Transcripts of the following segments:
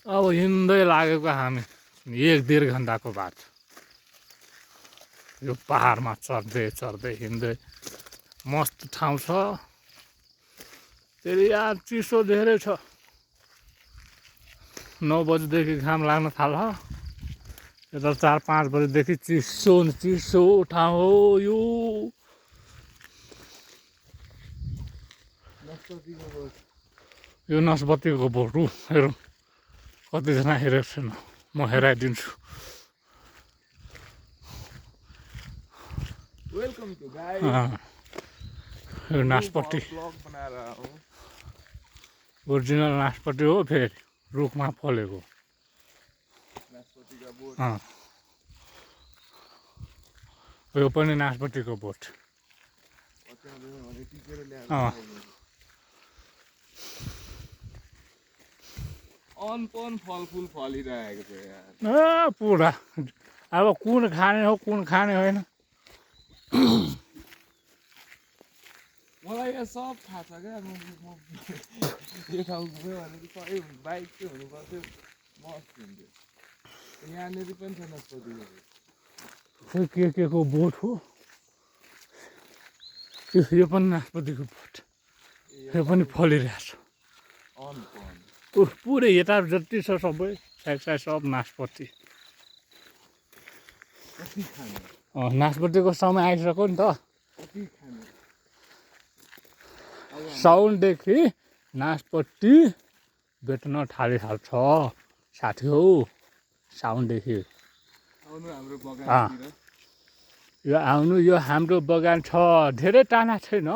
अब हिँड्दै लागेको हामी 1-1.5 घन्टाको बाटो यो पहाडमा चढ्दै चढ्दै हिँड्दै मस्त ठाउँ छ फेरि यहाँ चिसो धेरै छ 9 बजेदेखि घाम लाग्न थाल्छ यता 4-5 बजेदेखि चिसो ठाउँ हो यो नस्पतिको बोट हो हेरौँ कतिजना हेरेको छैन म हेराइदिन्छु वेलकम टु गाइस यो नासपति ब्लग बनाएर हो ओरिजिनल नासपति हो फेरि रुखमा फलेको नासपतिका बोट यो पनि नासपतिको बोट पत्याउँदैन भने टिपेर ल्याएर अनपन फलफुल फलिरहेको छ यार पुरा अब कुन खाने हो कुन खाने होइन मलाई यहाँ सब थाहा छ क्या म यो ठाउँ गयो भने सबै बाइक चाहिँ हुनु पर्थ्यो मस्त हुन्थ्यो यहाँनिर पनि छ नासपतिको के को बोट हो यो पनि नासपतिको बोट यो पनि फलिरहेछ अनपन पुरै यता जति छ सबै साइड सब नासपति कति खाने नासपतिको समय आइसक्यो नि त कति खाने साउनदेखि नासपति बेच्न थालिहाल्छ साथी हो साउनदेखि आउनु हाम्रो बगानतिर यो आउनु यो हाम्रो बगान छ धेरै टाढा छैन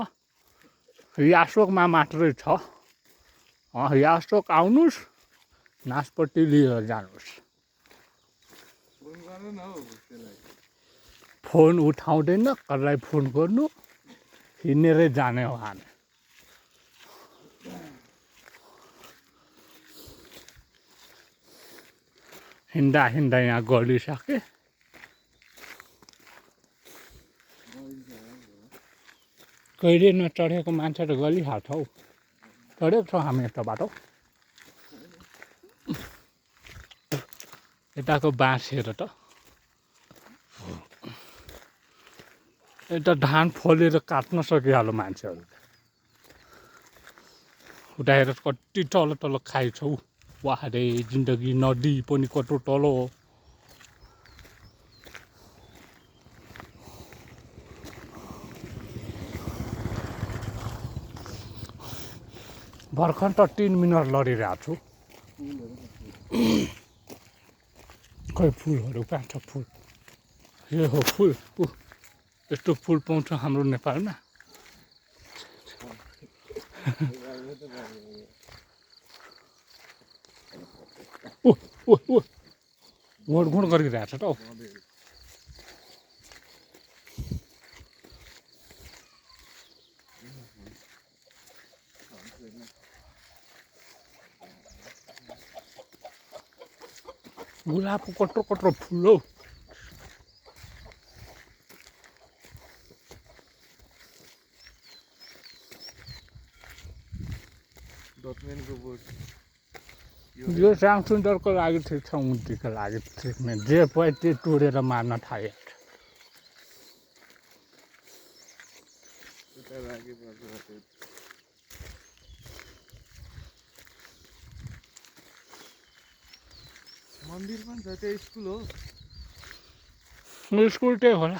यासोकमा मात्रै छ यासोक आउनुहोस् नासपति लिएर जानुहोस् फोन गर्नु न हौ त्यसलाई फोन उठाउँदैन कसलाई फोन गर्नु हिँडेरै जाने हो हामी हिँड्दा यहाँ गलिसके कहिले नचढेको मान्छे त गलिहाल्छ हौ चढेको छौँ हामी यस्तो बाटो यताको बाँस हेर त यता धान फलेर काट्न सकिहाल्यो मान्छेहरू उता हेर कति तल तल खाइछौ वाहरे जिन्दगी नदी पनि कत्रो तल हो भर्खर त 3 मिनट लडिरहेको छु खै फुलहरू कहाँ छ फुल यो हो फुल यस्तो फुल पाउँछ हाम्रो नेपालमा घुँड गरिरहेछ त हौ गुलाबको कत्रो कत्रो फुल हौ डटमेनको बोट यो साङसुन्दरको लागि ठिक छ उन्तीको लागि ठिक नै जे पायो त्यो तोडेर मार्न थाल्यो मन्दिर पनि छ त्यो स्कुल हो स्कुल त्यही होला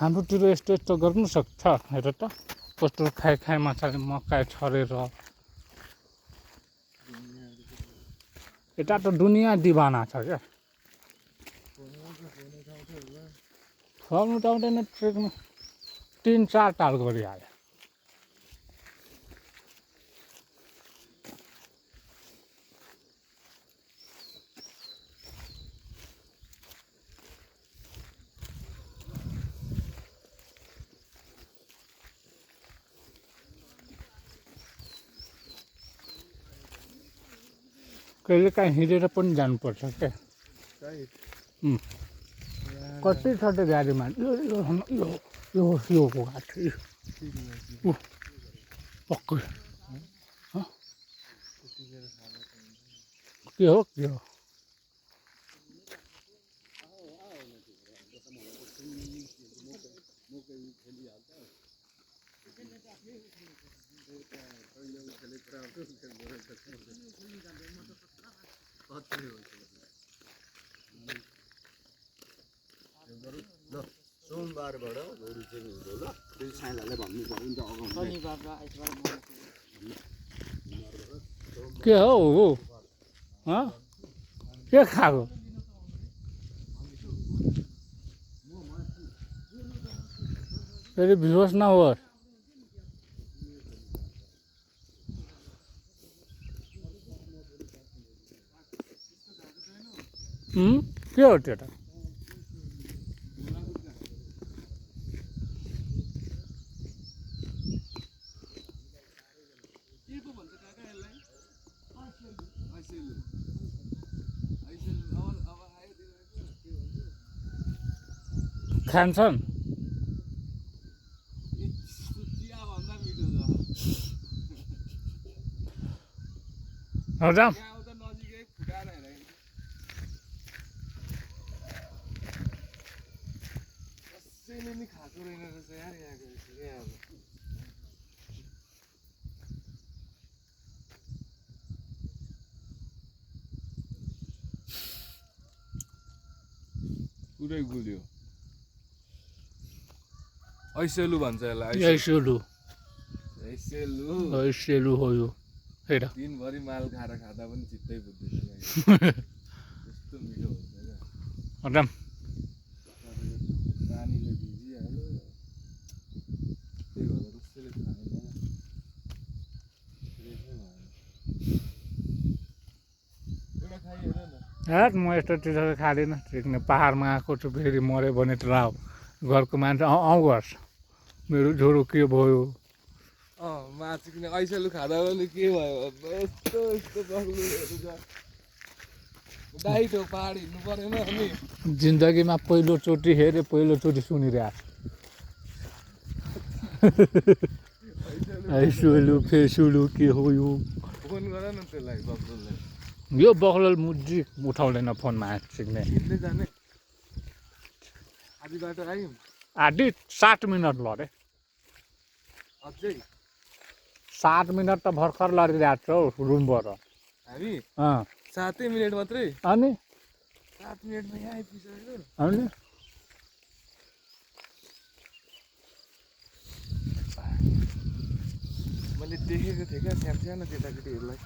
हाम्रोतिर यस्तो गर्नु सक्छ हेर त कस्तो खाइ माछाले मकै छरेर यता त दुनियाँ दिवाना छ क्या फल्नु त आउँदैन ट्रेकमा 3-4 ताल गरिहाल्यो कहिले काहीँ हिँडेर पनि जानुपर्छ क्या सही कति छ त्यो गाडीमा यो को घाट पक्कै के हो सोमबारबाट गोरु चाहिँ हुँदैन ल त्यो साइलाले भन्नु पर्यो नि त अगाउनु के हो के खाएको फेरि बिहोस नहोस् के हो त्यो त खान्छन् हजुर खाएको रहेन रहेछ यार यहाँको पुरै गुल्यो ऐसेलु भन्छ यसलाई ऐसेलु हो यो हेर दिनभरि माल खाएर खाँदा पनि चित्तै बुझ्दैन त्यस्तो मिठो हुन्छ क्या एकदम पानीले भिजिहाल्यो त्यही भएर रुसैले खाँदैन एउटा खाइहेर न हेर म यस्तो चिज खाँदिनँ ठिक पाहाडमा आएको छु फेरि मऱ्यो भने त राव घरको मान्छे गर्छ मेरो छोरो के भयो मासु किन ऐसेलु खाँदा पनि के भयो यस्तो यस्तो बग्लुहरू छ डाइट हो पाहाड हिँड्नु परेन अनि जिन्दगीमा पहिलोचोटि हेरेँ पहिलोचोटि सुनिरहेको ऐसेलु फेसुलु के हो यो फोन गर न त्यसलाई बग्लुलाई यो बक्लल मुजी उठाउँदैन फोनमा सिक्ने हिँड्दै जाने आधी बाटो आयौँ आधी 7 मिनट लड्यो अझै 7 मिनट त भर्खर लडिरहेको छ हौ रुमबाट हामी अँ 7 मिनट मात्रै अनि 7 मिनटमा यहाँ आइपुगिसक्यो अनि मैले देखेको थिएँ क्या सानो सानो केटाकेटीहरूलाई